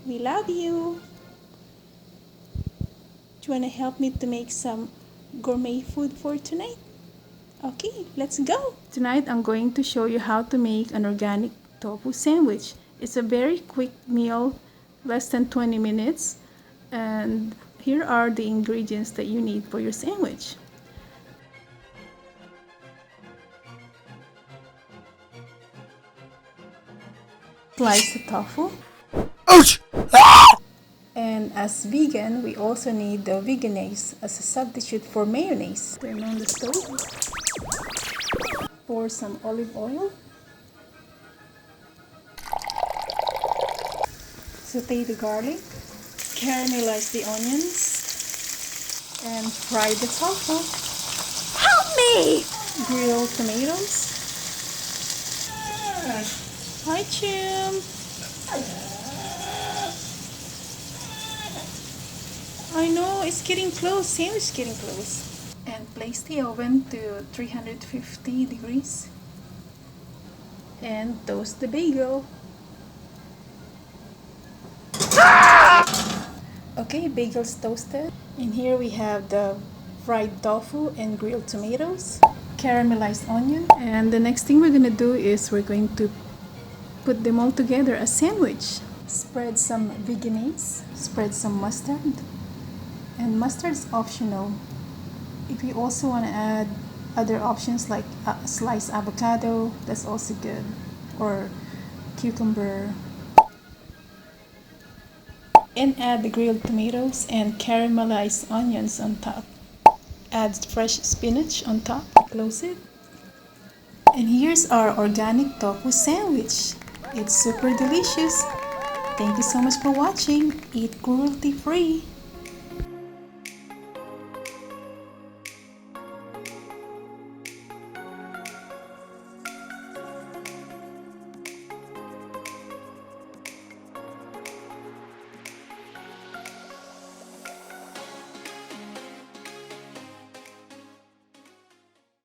We love you. Do you want to help me to make some gourmet food for tonight? Okay, let's go. Tonight I'm going to show you how to make an organic tofu sandwich. It's a very quick meal, less than 20 minutes. And here are the ingredients that you need for your sandwich. Slice the tofu. Ouch! And as vegan, we also need the veganese as a substitute for mayonnaise. Turn on the stove. Pour some olive oil. Saute the garlic. Caramelize the onions. And fry the tofu. Help me! Grill tomatoes. Hi, Chim. I know, it's getting close. Sandwich is getting close. And place the oven to 350 degrees. And toast the bagel. Okay, bagel's toasted. And here we have the fried tofu and grilled tomatoes, caramelized onion. And the next thing we're gonna do is we're going to put them all together as sandwich. Spread some veganese, spread some mustard. And mustard is optional. If you also want to add other options like sliced avocado, that's also good. Or cucumber. And add the grilled tomatoes and caramelized onions on top. Add fresh spinach on top. Close it. And here's our organic tofu sandwich. It's super delicious. Thank you so much for watching. Eat cruelty free.